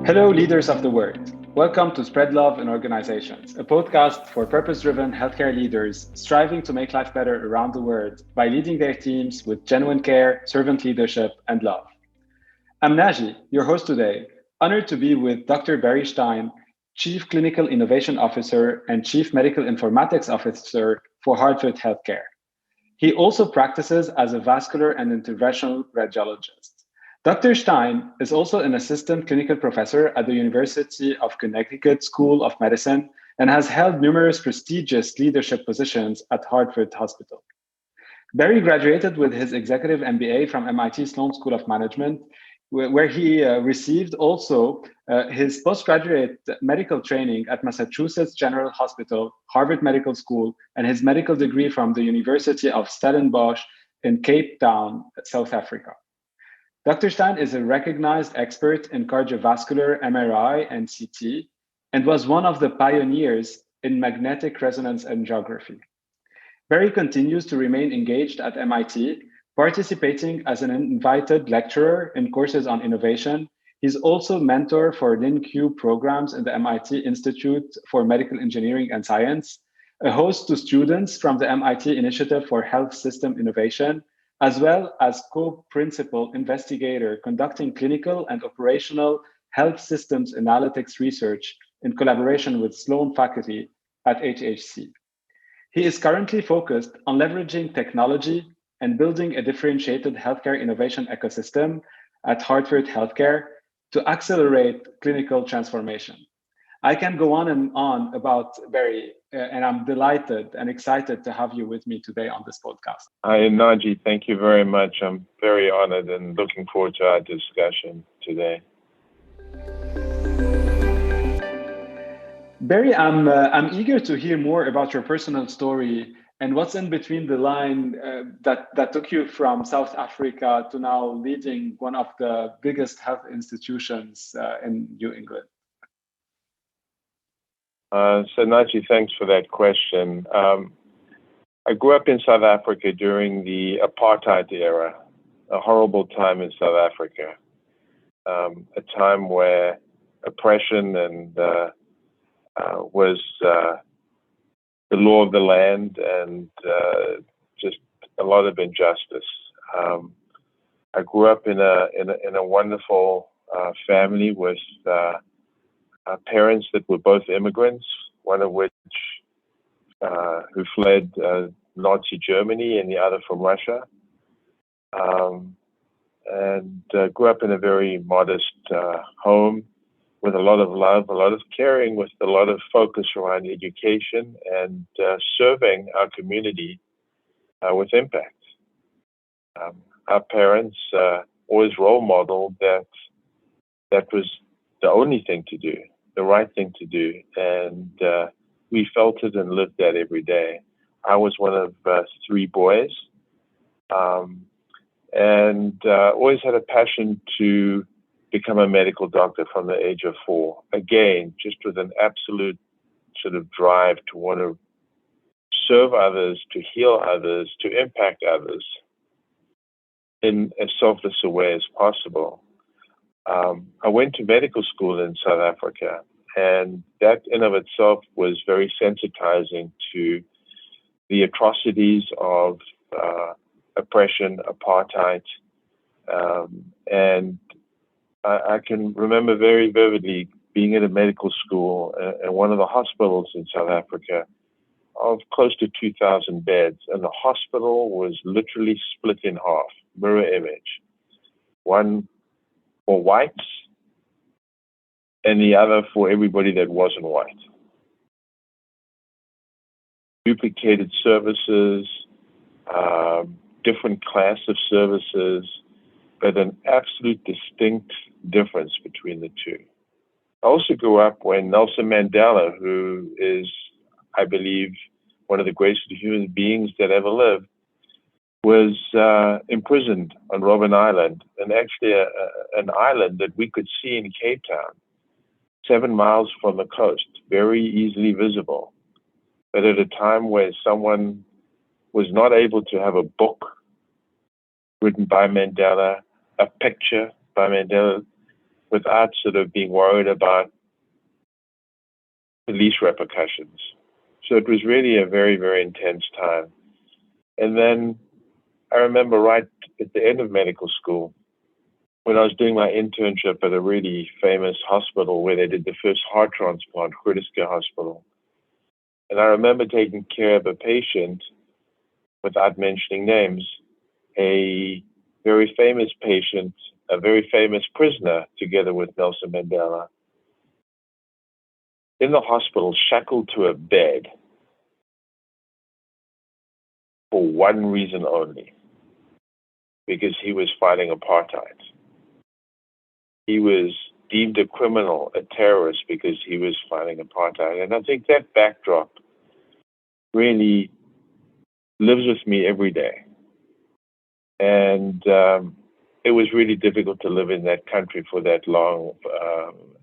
Hello, leaders of the world. Welcome to Spread Love in Organizations, a podcast for purpose driven healthcare leaders striving to make life better around the world by leading their teams with genuine care, servant leadership, and love. I'm Naji, your host today, honored to be with Dr. Barry Stein, Chief Clinical Innovation Officer and Chief Medical Informatics Officer for Hartford Healthcare. He also practices as a vascular and interventional radiologist. Dr. Stein is also an assistant clinical professor at the University of Connecticut School of Medicine and has held numerous prestigious leadership positions at Hartford Hospital. Barry graduated with his executive MBA from MIT Sloan School of Management, where he received also his postgraduate medical training at Massachusetts General Hospital, Harvard Medical School, and his medical degree from the University of Stellenbosch in Cape Town, South Africa. Dr. Stein is a recognized expert in cardiovascular MRI and CT, and was one of the pioneers in magnetic resonance angiography. Barry continues to remain engaged at MIT, participating as an invited lecturer in courses on innovation. He's also mentor for LinQ programs in the MIT Institute for Medical Engineering and Science, a host to students from the MIT Initiative for Health System Innovation, as well as co-principal investigator conducting clinical and operational health systems analytics research in collaboration with Sloan faculty at HHC. He is currently focused on leveraging technology and building a differentiated healthcare innovation ecosystem at Hartford Healthcare to accelerate clinical transformation. I can go on and on about Barry, and I'm delighted and excited to have you with me today on this podcast. Hi, Naji. Thank you very much. I'm very honored and looking forward to our discussion today. Barry, I'm eager to hear more about your personal story and what's in between the line that took you from South Africa to now leading one of the biggest health institutions in New England. So Naji, thanks for that question. I grew up in South Africa during the apartheid era, a horrible time in South Africa, a time where oppression and was the law of the land and just a lot of injustice. I grew up in a wonderful family with parents that were both immigrants, one of which who fled Nazi Germany and the other from Russia, and grew up in a very modest home with a lot of love, a lot of caring, with a lot of focus around education and serving our community with impact. Our parents always role modeled that was the only thing to do, the right thing to do, and we felt it and lived that every day. I was one of three boys, and always had a passion to become a medical doctor from the age of 4. Again, just with an absolute sort of drive to want to serve others, to heal others, to impact others in as selfless a way as possible. I went to medical school in South Africa, and that in of itself was very sensitizing to the atrocities of oppression, apartheid, and I can remember very vividly being at a medical school at one of the hospitals in South Africa of close to 2,000 beds, and the hospital was literally split in half, mirror image. One for whites and the other for everybody that wasn't white. Duplicated services, different class of services, but an absolute distinct difference between the two. I also grew up when Nelson Mandela, who is, I believe, one of the greatest human beings that ever lived, was imprisoned on Robben Island, and actually an island that we could see in Cape Town, 7 miles from the coast, very easily visible. But at a time where someone was not able to have a book written by Mandela, a picture by Mandela, without sort of being worried about police repercussions. So it was really a very, very intense time. And then I remember right at the end of medical school, when I was doing my internship at a really famous hospital where they did the first heart transplant, Grooteske Hospital. And I remember taking care of a patient, without mentioning names, a very famous patient, a very famous prisoner, together with Nelson Mandela, in the hospital, shackled to a bed for one reason only, because he was fighting apartheid. He was deemed a criminal, a terrorist, because he was fighting apartheid. And I think that backdrop really lives with me every day. And it was really difficult to live in that country for that long.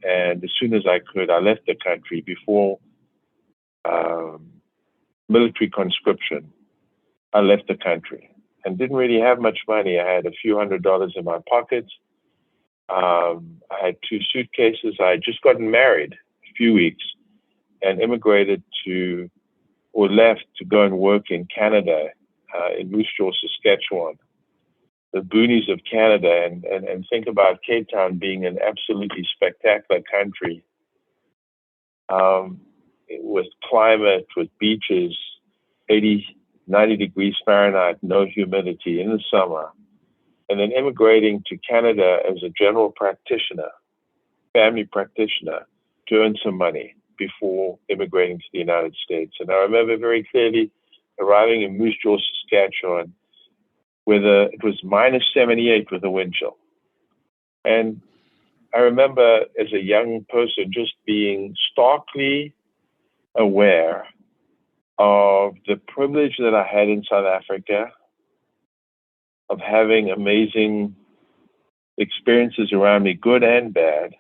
And as soon as I could, I left the country before military conscription. I left the country and didn't really have much money. I had a few $100s in my pockets. I had 2 suitcases. I had just gotten married a few weeks and immigrated to, or left to go and work in Canada, in Moose Jaw, Saskatchewan, the boonies of Canada, and think about Cape Town being an absolutely spectacular country, with climate, with beaches, 80, 90 degrees Fahrenheit, no humidity in the summer. And then immigrating to Canada as a general practitioner, family practitioner, to earn some money before immigrating to the United States. And I remember very clearly arriving in Moose Jaw, Saskatchewan, where it was minus 78 with a wind chill. And I remember as a young person just being starkly aware of the privilege that I had in South Africa, of having amazing experiences around me, good and bad,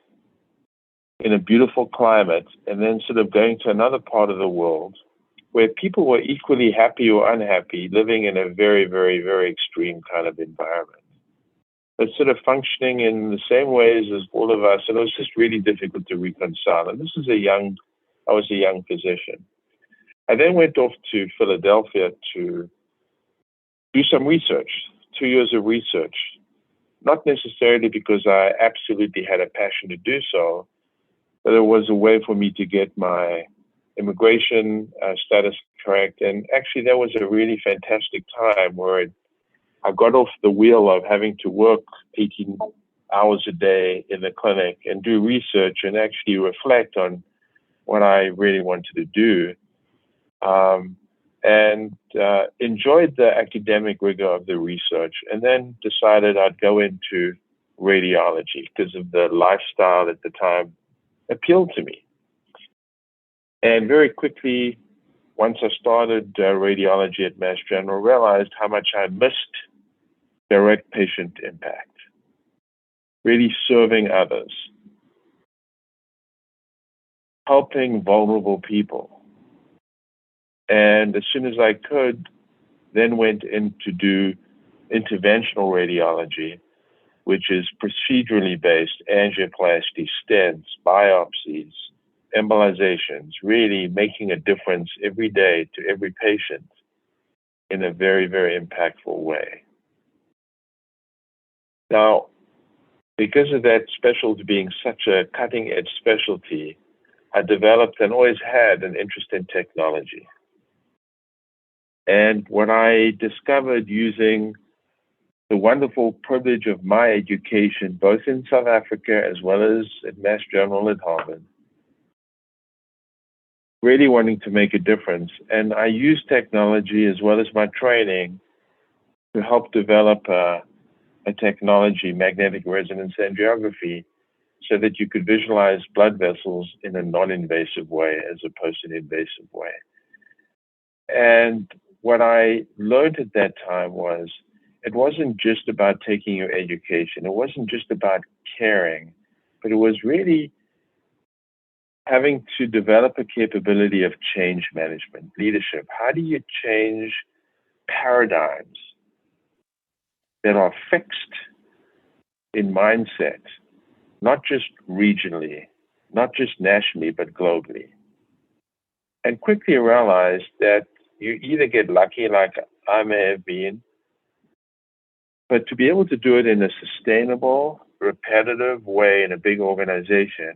in a beautiful climate, and then sort of going to another part of the world where people were equally happy or unhappy, living in a very, very, very extreme kind of environment, but sort of functioning in the same ways as all of us. And it was just really difficult to reconcile. And I was a young physician. I then went off to Philadelphia to do some research, 2 years of research, not necessarily because I absolutely had a passion to do so, but it was a way for me to get my immigration status correct. And actually, that was a really fantastic time where I got off the wheel of having to work 18 hours a day in the clinic and do research and actually reflect on what I really wanted to do. And enjoyed the academic rigor of the research, and then decided I'd go into radiology because of the lifestyle at the time appealed to me. And very quickly, once I started radiology at Mass General, realized how much I missed direct patient impact, really serving others, helping vulnerable people. And as soon as I could, then went in to do interventional radiology, which is procedurally based, angioplasty, stents, biopsies, embolizations, really making a difference every day to every patient in a very, very impactful way. Now, because of that specialty being such a cutting-edge specialty, I developed and always had an interest in technology. And what I discovered using the wonderful privilege of my education, both in South Africa as well as at Mass General at Harvard, really wanting to make a difference. And I used technology as well as my training to help develop a technology, magnetic resonance angiography, so that you could visualize blood vessels in a non-invasive way as opposed to an invasive way. And what I learned at that time was it wasn't just about taking your education. It wasn't just about caring, but it was really having to develop a capability of change management, leadership. How do you change paradigms that are fixed in mindset not just regionally, not just nationally, but globally. And quickly realized that you either get lucky, like I may have been, but to be able to do it in a sustainable, repetitive way in a big organization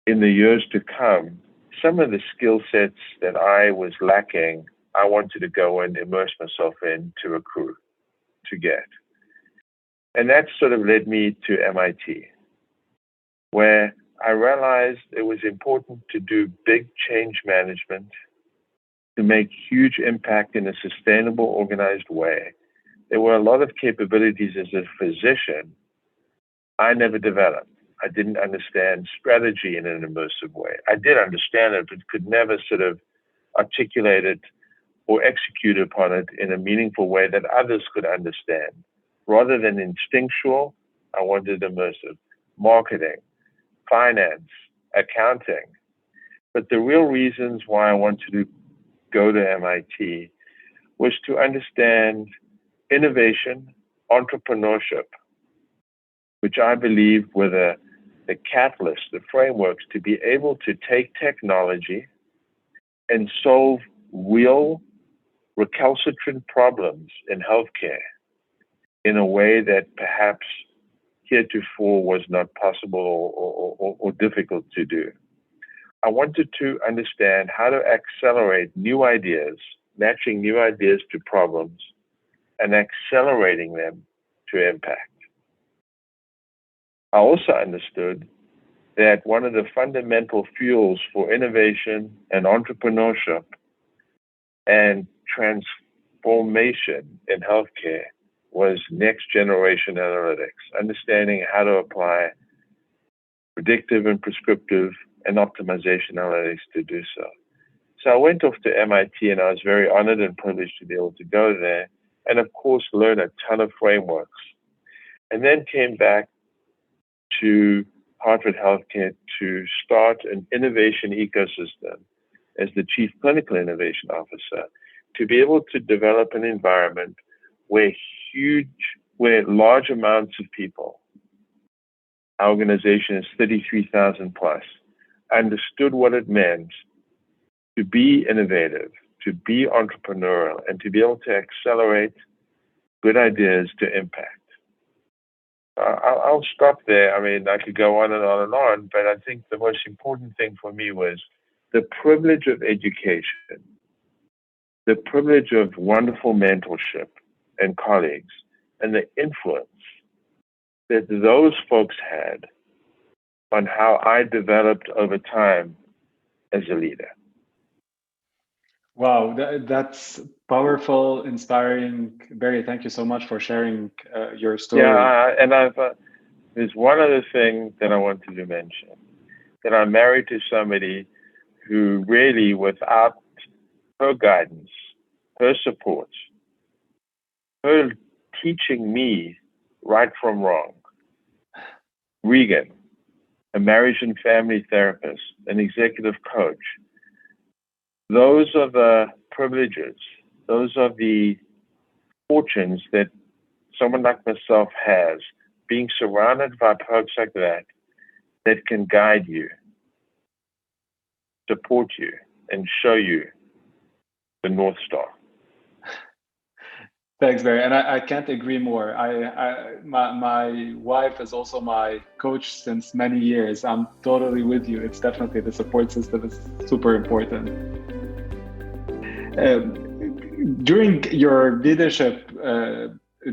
in the years to come, some of the skill sets that I was lacking, I wanted to go and immerse myself in to recruit, to get. And that sort of led me to MIT, where I realized it was important to do big change management, to make huge impact in a sustainable, organized way. There were a lot of capabilities as a physician I never developed. I didn't understand strategy in an immersive way. I did understand it, but could never sort of articulate it or execute upon it in a meaningful way that others could understand. Rather than instinctual, I wanted immersive. Marketing, finance, accounting. But the real reasons why I wanted to go to MIT was to understand innovation, entrepreneurship, which I believe were the catalysts, the frameworks to be able to take technology and solve real recalcitrant problems in healthcare in a way that perhaps heretofore was not possible or difficult to do. I wanted to understand how to accelerate new ideas, matching new ideas to problems, and accelerating them to impact. I also understood that one of the fundamental fuels for innovation and entrepreneurship and transformation in healthcare was next generation analytics, understanding how to apply predictive and prescriptive and optimization analytics to do so. So I went off to MIT, and I was very honored and privileged to be able to go there and, of course, learn a ton of frameworks. And then came back to Hartford Healthcare to start an innovation ecosystem as the Chief Clinical Innovation Officer, to be able to develop an environment where large amounts of people, our organization is 33,000 plus, understood what it meant to be innovative, to be entrepreneurial, and to be able to accelerate good ideas to impact. I'll stop there. I mean, I could go on and on and on, but I think the most important thing for me was the privilege of education, the privilege of wonderful mentorship and colleagues, and the influence that those folks had on how I developed over time as a leader. Wow, that's powerful, inspiring. Barry, thank you so much for sharing your story. Yeah, and there's one other thing that I wanted to mention, that I'm married to somebody who really, without her guidance, her support, her teaching me right from wrong, Regan, a marriage and family therapist, an executive coach, those are the privileges, those are the fortunes that someone like myself has, being surrounded by folks like that can guide you, support you, and show you the North Star. Thanks, Barry. And I can't agree more. My wife is also my coach since many years. I'm totally with you. It's definitely the support system is super important. During your leadership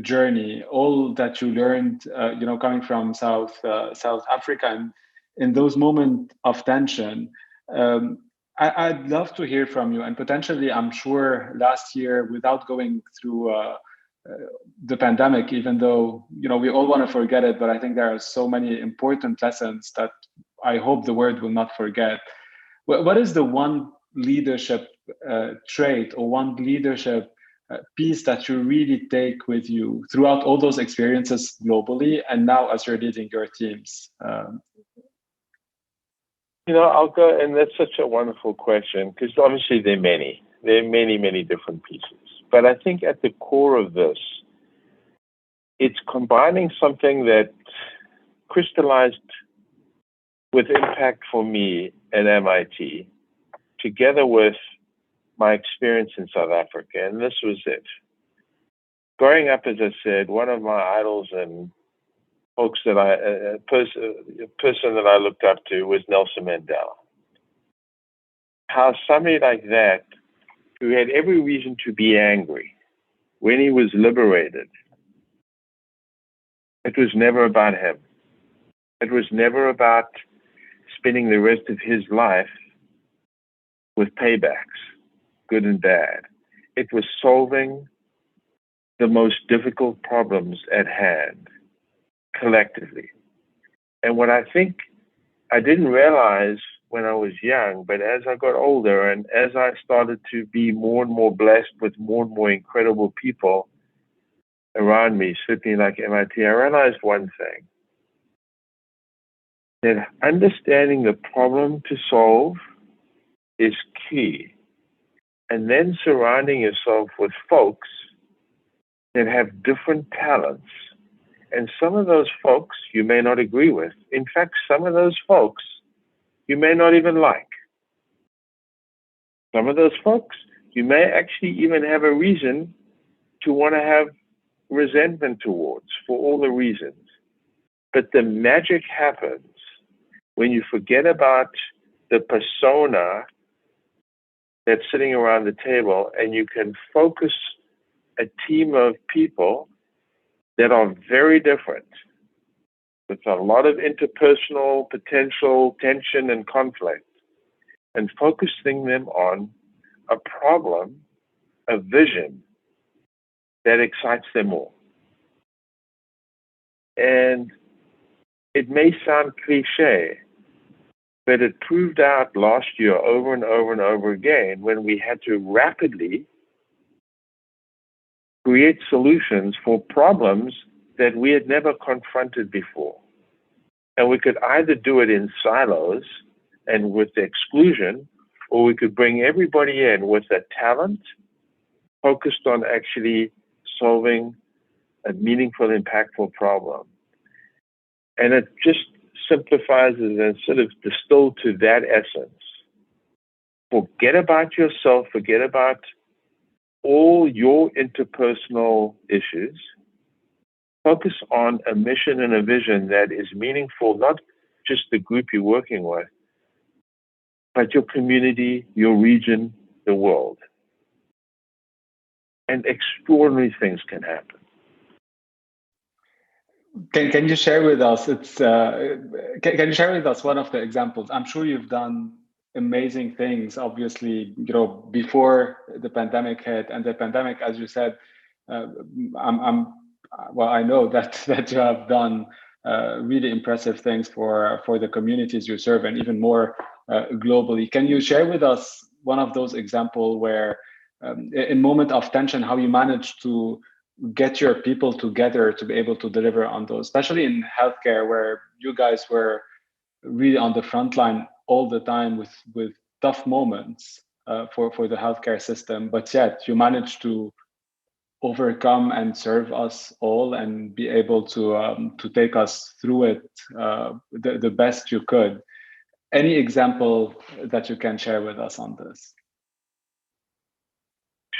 journey, all that you learned, coming from South Africa, and in those moments of tension, I'd love to hear from you. And potentially, I'm sure last year, without going through the pandemic, even though we all want to forget it, but I think there are so many important lessons that I hope the world will not forget. What is the one leadership trait or one leadership piece that you really take with you throughout all those experiences globally, and now as you're leading your teams? I'll go, and that's such a wonderful question, because obviously there are many different pieces. But I think at the core of this, it's combining something that crystallized with impact for me at MIT, together with my experience in South Africa, and this was it. Growing up, as I said, one of my idols and folks that a person that I looked up to was Nelson Mandela. How somebody like that, who had every reason to be angry when he was liberated, it was never about him. It was never about spending the rest of his life with paybacks, good and bad. It was solving the most difficult problems at hand collectively. And what I think I didn't realize when I was young, but as I got older and as I started to be more and more blessed with more and more incredible people around me, certainly like MIT, I realized one thing, that understanding the problem to solve is key. And then surrounding yourself with folks that have different talents. And some of those folks you may not agree with. In fact, some of those folks you may not even like. Some of those folks you may actually even have a reason to want to have resentment towards for all the reasons. But the magic happens when you forget about the persona that's sitting around the table and you can focus a team of people that are very different, with a lot of interpersonal potential tension and conflict, and focusing them on a problem, a vision that excites them all. And it may sound cliche, but it proved out last year over and over and over again when we had to rapidly create solutions for problems that we had never confronted before. And we could either do it in silos and with the exclusion, or we could bring everybody in with a talent focused on actually solving a meaningful, impactful problem. And it just simplifies it and sort of distilled to that essence. Forget about yourself, forget about all your interpersonal issues. Focus on a mission and a vision that is meaningful, not just the group you're working with, but your community, your region, the world. And extraordinary things can happen. Can you share with us? Can you share with us one of the examples? I'm sure you've done amazing things. Obviously, before the pandemic hit, and the pandemic, as you said, I know that you have done really impressive things for the communities you serve, and even more globally. Can you share with us one of those examples where, in moment of tension, how you managed to get your people together to be able to deliver on those, especially in healthcare, where you guys were really on the front line all the time with tough moments for the healthcare system, but yet you managed to overcome and serve us all and be able to take us through it the best you could. Any example that you can share with us on this?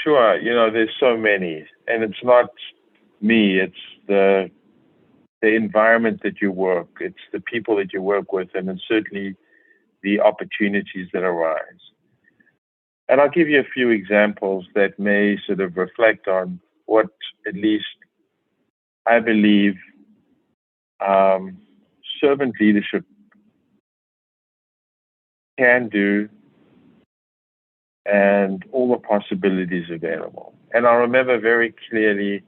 Sure. There's so many, and it's not me, it's the environment that you work, it's the people that you work with, and it's certainly the opportunities that arise. And I'll give you a few examples that may sort of reflect on what at least I believe servant leadership can do and all the possibilities available. And I remember very clearly,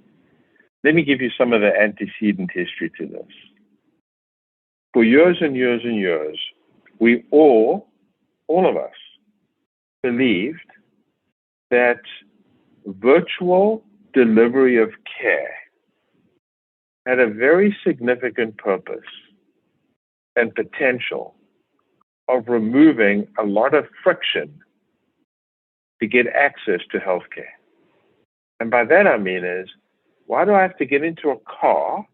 let me give you some of the antecedent history to this. For years and years and years, we all of us, believed that virtual delivery of care had a very significant purpose and potential of removing a lot of friction to get access to healthcare. And by that I mean is, why do I have to get into a car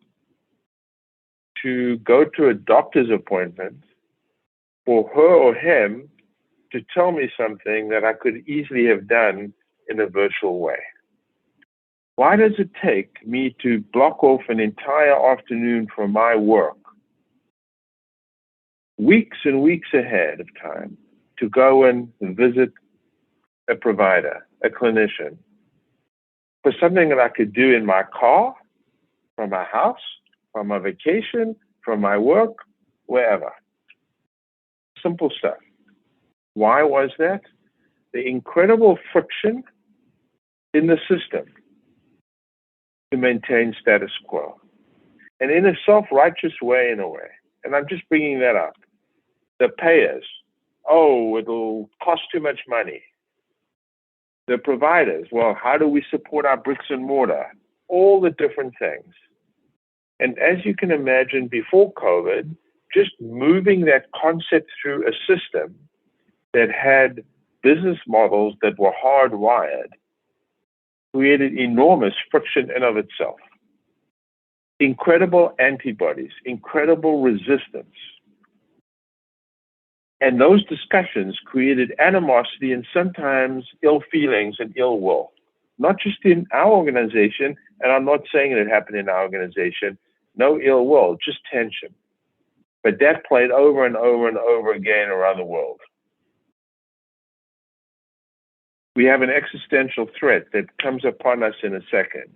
to go to a doctor's appointment for her or him to tell me something that I could easily have done in a virtual way? Why does it take me to block off an entire afternoon from my work, weeks and weeks ahead of time, to go and visit a provider, a clinician, for something that I could do in my car, from my house, from my vacation, from my work, wherever? Simple stuff. Why was that? The incredible friction in the system to maintain status quo. And in a self-righteous way, in a way, and I'm just bringing that up, the payers, oh, it'll cost too much money. The providers, well, how do we support our bricks and mortar? All the different things. And as you can imagine, before COVID, just moving that concept through a system that had business models that were hardwired created enormous friction in of itself. Incredible antibodies, incredible resistance. And those discussions created animosity and sometimes ill feelings and ill will, not just in our organization, and I'm not saying it happened in our organization, no ill will, just tension. But that played over and over and over again around the world. We have an existential threat that comes upon us in a second.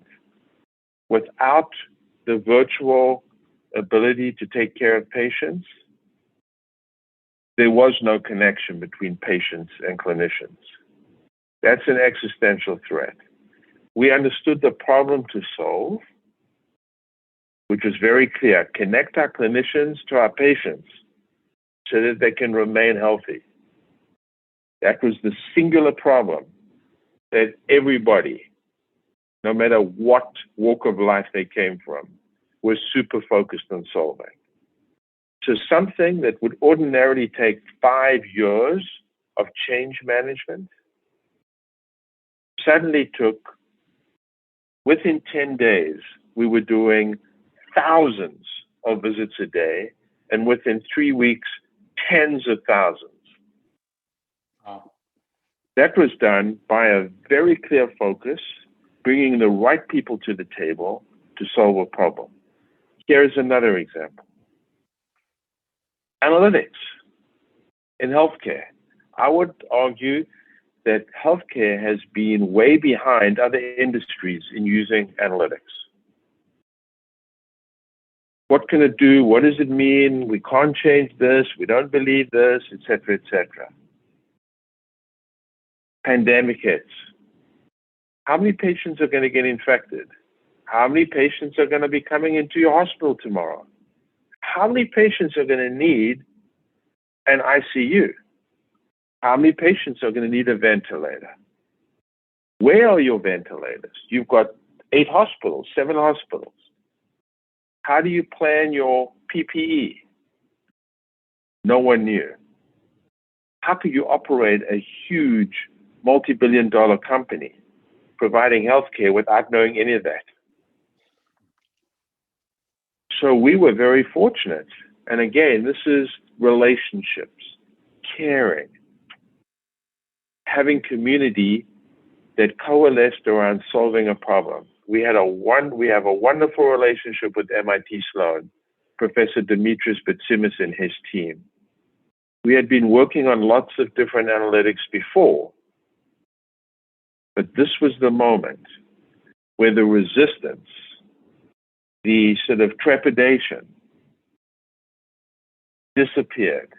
Without the virtual ability to take care of patients, there was no connection between patients and clinicians. That's an existential threat. We understood the problem to solve, which was very clear: connect our clinicians to our patients so that they can remain healthy. That was the singular problem that everybody, no matter what walk of life they came from, was super focused on solving. So something that would ordinarily take 5 years of change management suddenly took, within 10 days, we were doing thousands of visits a day, and within 3 weeks, tens of thousands. Wow. That was done by a very clear focus, bringing the right people to the table to solve a problem. Here's another example. Analytics in healthcare. I would argue that healthcare has been way behind other industries in using analytics. What can it do? What does it mean? We can't change this. We don't believe this, etc., etc. Pandemic hits. How many patients are going to get infected? How many patients are going to be coming into your hospital tomorrow? How many patients are going to need an ICU? How many patients are going to need a ventilator? Where are your ventilators? You've got 8 hospitals, 7 hospitals. How do you plan your PPE? No one knew. How could you operate a huge multi-billion-dollar company providing healthcare without knowing any of that? So we were very fortunate. And again, this is relationships, caring, having community that coalesced around solving a problem. We have a wonderful relationship with MIT Sloan, Professor Dimitris Batsimis and his team. We had been working on lots of different analytics before, but this was the moment where the resistance, the sort of trepidation disappeared.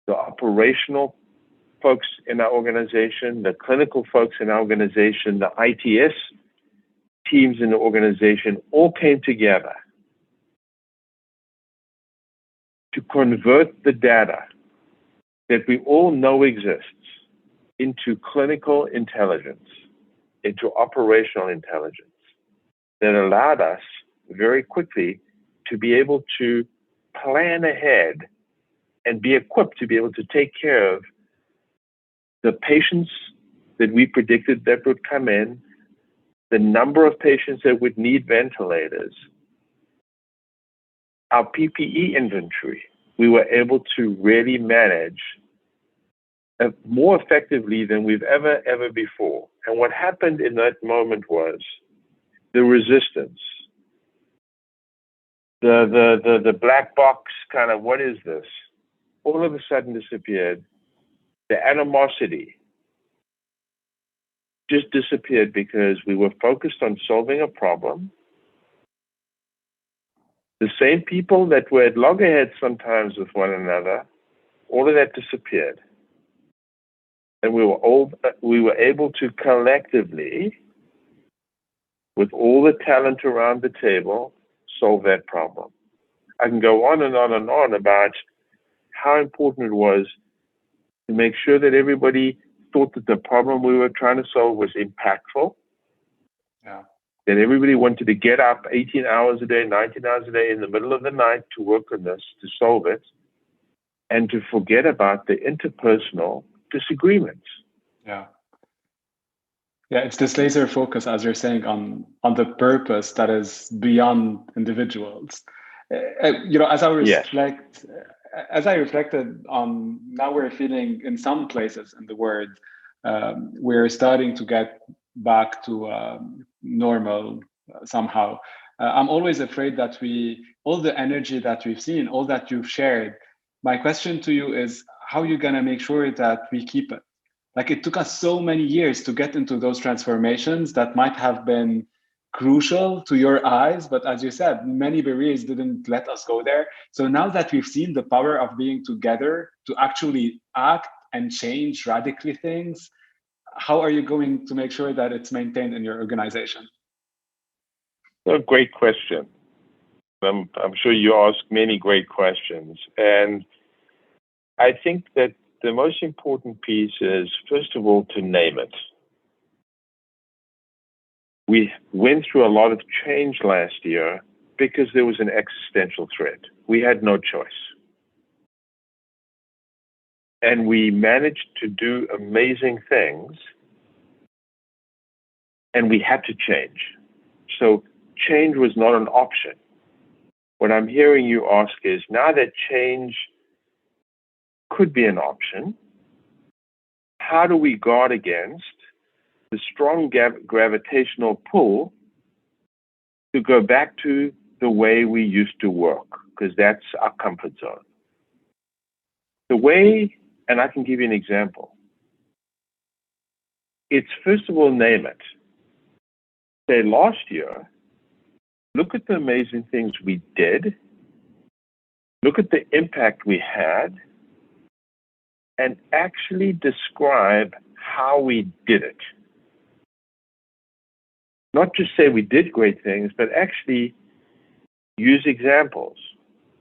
The operational folks in our organization, the clinical folks in our organization, the ITS teams in the organization all came together to convert the data that we all know exists into clinical intelligence, into operational intelligence that allowed us very quickly to be able to plan ahead and be equipped to be able to take care of the patients that we predicted that would come in, the number of patients that would need ventilators, our PPE inventory, we were able to really manage more effectively than we've ever before. And what happened in that moment was the resistance, the black box kind of, what is this? All of a sudden disappeared. The animosity just disappeared because we were focused on solving a problem. The same people that were at loggerheads sometimes with one another, all of that disappeared. And we were able to collectively, with all the talent around the table, solve that problem. I can go on and on and on about how important it was to make sure that everybody thought that the problem we were trying to solve was impactful. Yeah. That everybody wanted to get up 18 hours a day, 19 hours a day in the middle of the night to work on this, to solve it, and to forget about the interpersonal disagreements. Yeah. Yeah, it's this laser focus, as you're saying, on the purpose that is beyond individuals. As I reflected on, now we're feeling in some places in the world, we're starting to get back to normal somehow. I'm always afraid that all the energy that we've seen, all that you've shared, my question to you is, how are you going to make sure that we keep it? Like, it took us so many years to get into those transformations that might have been crucial to your eyes, but as you said, many barriers didn't let us go there. So now that we've seen the power of being together to actually act and change radically things, how are you going to make sure that it's maintained in your organization? A great question. I'm sure you ask many great questions. And I think that the most important piece is, first of all, to name it. We went through a lot of change last year because there was an existential threat. We had no choice. And we managed to do amazing things, and we had to change. So change was not an option. What I'm hearing you ask is, now that change could be an option, how do we guard against the strong gravitational pull to go back to the way we used to work? Because that's our comfort zone. The way, and I can give you an example. It's, first of all, name it. Say, last year, look at the amazing things we did, look at the impact we had, and actually describe how we did it. Not just say we did great things, but actually use examples.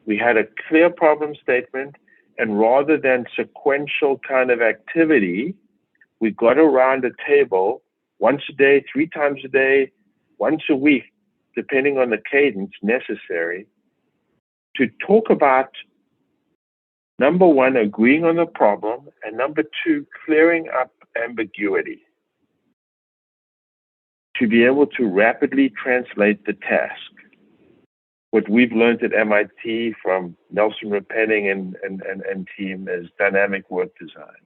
We had a clear problem statement, and rather than sequential kind of activity, we got around a table once a day, 3 times a day, once a week, depending on the cadence necessary, to talk about, number one, agreeing on the problem, and number two, clearing up ambiguity, to be able to rapidly translate the task. What we've learned at MIT from Nelson Repenning and team is dynamic work design.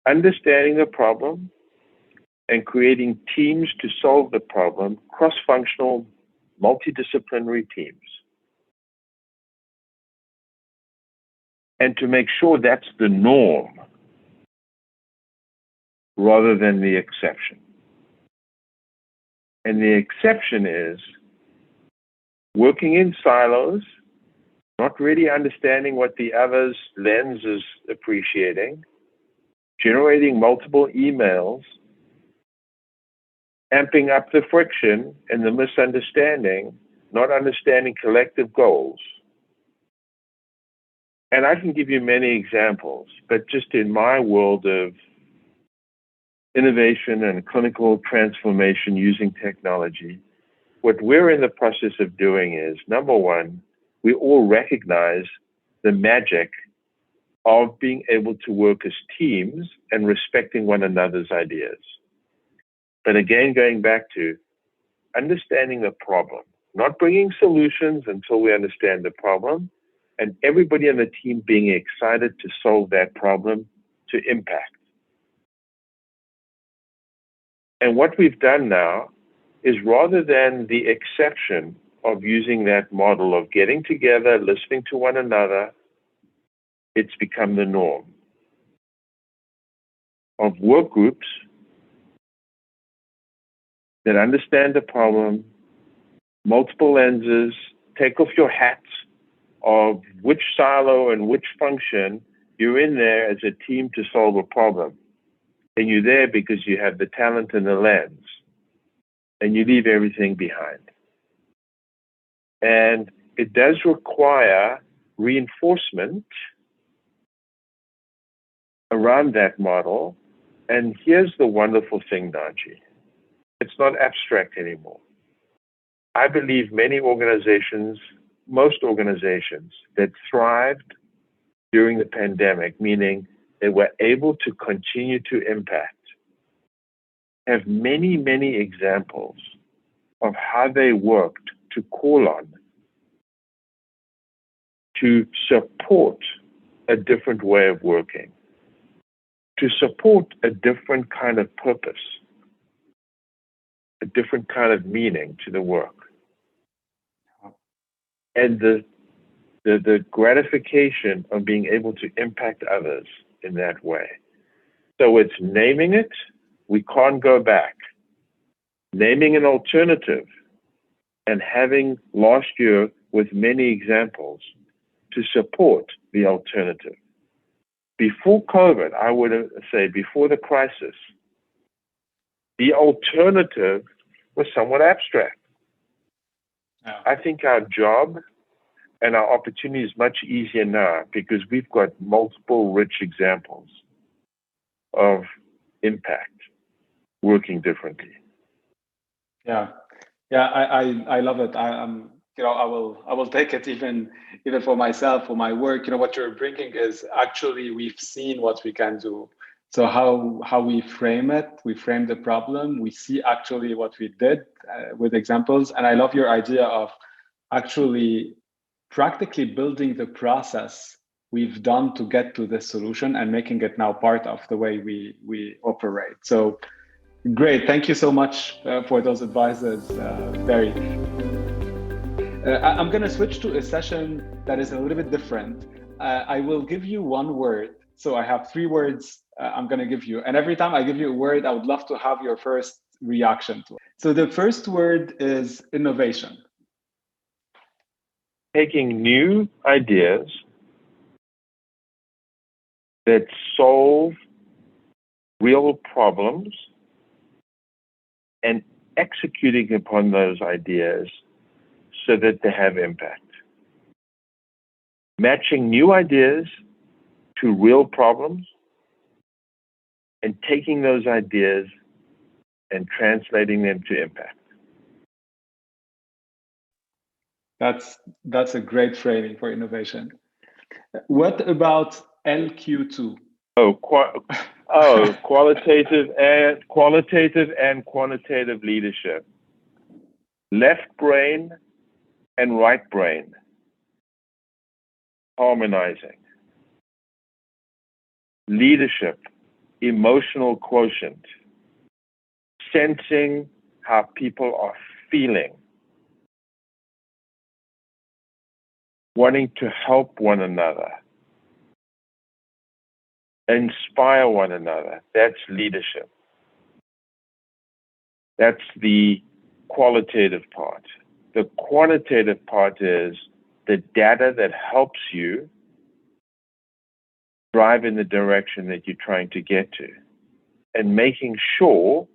Understanding the problem and creating teams to solve the problem, cross-functional, multidisciplinary teams. And to make sure that's the norm rather than the exception. And the exception is working in silos, not really understanding what the other's lens is appreciating, generating multiple emails, amping up the friction and the misunderstanding, not understanding collective goals. And I can give you many examples, but just in my world of innovation and clinical transformation using technology, what we're in the process of doing is, number one, we all recognize the magic of being able to work as teams and respecting one another's ideas. But again, going back to understanding the problem. not bringing solutions until we understand the problem, and everybody on the team being excited to solve that problem to impact. And what we've done now is, rather than the exception of using that model of getting together, listening to one another, it's become the norm of work groups that understand the problem, multiple lenses, take off your hats of which silo and which function. You're in there as a team to solve a problem. And you're there because you have the talent and the lens. And you leave everything behind. And it does require reinforcement around that model. And here's the wonderful thing, Naji. It's not abstract anymore. I believe many organizations, most organizations that thrived during the pandemic, meaning they were able to continue to impact, have many, many examples of how they worked to call on, to support a different way of working, to support a different kind of purpose, a different kind of meaning to the work. And the gratification of being able to impact others in that way. So it's naming it, we can't go back. Naming an alternative, and having last year with many examples to support the alternative. Before COVID, I would say before the crisis, the alternative was somewhat abstract. Yeah. I think our job and our opportunity is much easier now because we've got multiple rich examples of impact working differently. Yeah, I love it. I will take it even for myself, for my work. What you're bringing is actually we've seen what we can do. So how we frame it, we frame the problem, we see actually what we did with examples. And I love your idea of actually practically building the process we've done to get to this solution and making it now part of the way we operate. So great, thank you so much for those advices, Barry. I'm going to switch to a session that is a little bit different. I will give you one word. So I have 3 words I'm going to give you. And every time I give you a word, I would love to have your first reaction to it. So the first word is innovation. Taking new ideas that solve real problems and executing upon those ideas so that they have impact. Matching new ideas to real problems and taking those ideas and translating them to impact. That's a great framing for innovation. What about LQ2? Qualitative and quantitative leadership. Left brain and right brain harmonizing. Leadership, emotional quotient, sensing how people are feeling, wanting to help one another, inspire one another. That's leadership. That's the qualitative part. The quantitative part is the data that helps you drive in the direction that you're trying to get to, and making sure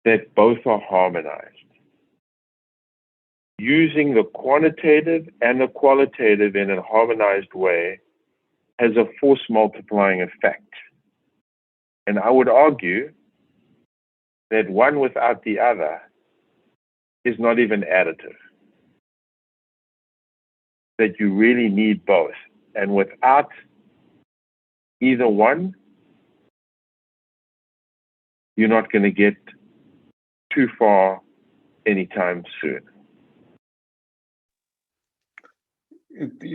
that both are harmonized. Using the quantitative and the qualitative in a harmonized way has a force multiplying effect. And I would argue that one without the other is not even additive. That you really need both. And without either one, you're not going to get too far anytime soon.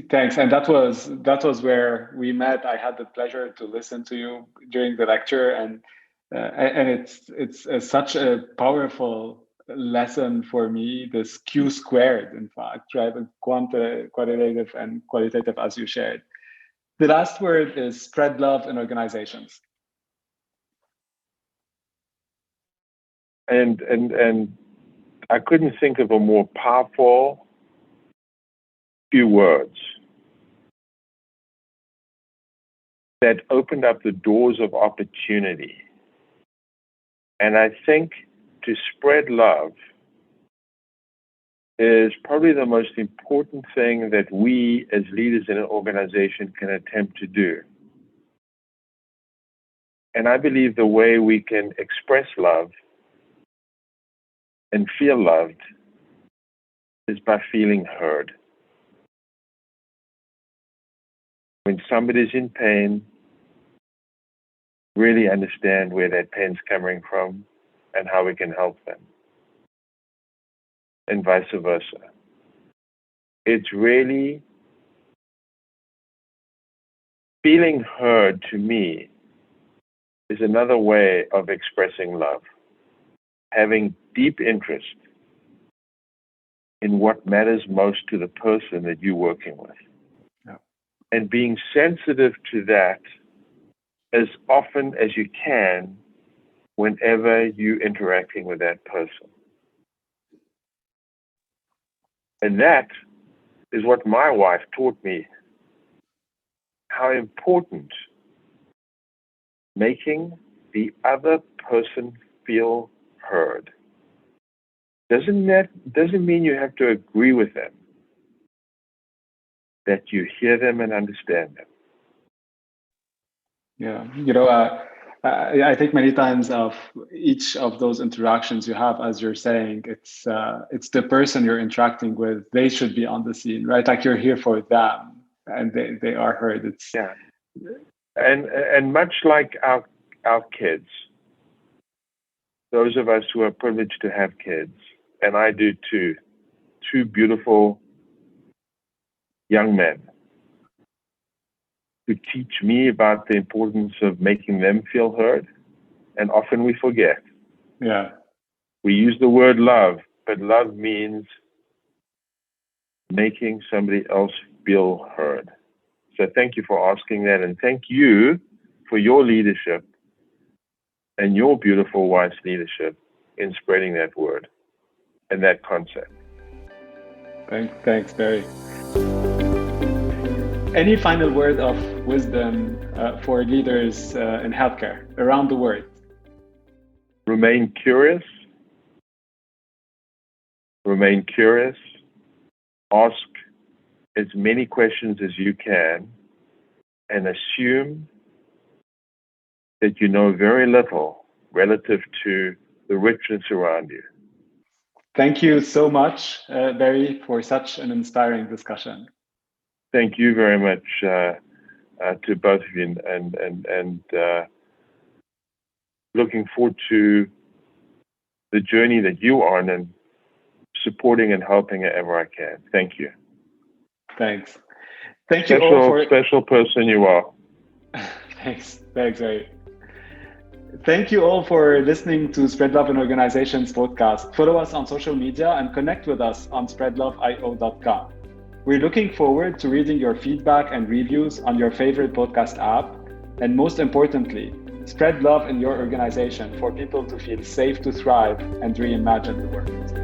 Thanks. And that was where we met. I had the pleasure to listen to you during the lecture, and it's such a powerful lesson for me. This Q squared, in fact, right? The quantitative and qualitative, as you shared. The last word is spread love in organizations. And I couldn't think of a more powerful few words that opened up the doors of opportunity. And I think to spread love is probably the most important thing that we as leaders in an organization can attempt to do. And I believe the way we can express love and feel loved is by feeling heard. When somebody's in pain, really understand where that pain's coming from and how we can help them, and vice versa. It's really feeling heard, to me, is another way of expressing love. Having deep interest in what matters most to the person that you're working with. Yeah. And being sensitive to that as often as you can whenever you're interacting with that person. And that is what my wife taught me, how important making the other person feel heard. Doesn't mean you have to agree with them, that you hear them and understand them. Yeah, I think many times of each of those interactions you have, as you're saying, it's the person you're interacting with. They should be on the scene, right? Like you're here for them, and they are heard. Yeah, and much like our kids, those of us who are privileged to have kids, and I do too, two beautiful young men who teach me about the importance of making them feel heard, and often we forget. Yeah. We use the word love, but love means making somebody else feel heard. So thank you for asking that, and thank you for your leadership and your beautiful wife's leadership in spreading that word and that concept. Thanks, Barry. Any final word of wisdom for leaders in healthcare around the world? Remain curious. Remain curious. Ask as many questions as you can, and assume that you know very little relative to the richness around you. Thank you so much, Barry, for such an inspiring discussion. Thank you very much to both of you, and looking forward to the journey that you are on, and supporting and helping wherever I can. Thank you. Thanks. Thank you all for special person you are. Thanks, Barry. Thank you all for listening to Spread Love in Organizations podcast. Follow us on social media and connect with us on SpreadLoveIO.com. We're looking forward to reading your feedback and reviews on your favorite podcast app. And most importantly, spread love in your organization for people to feel safe to thrive and reimagine the world.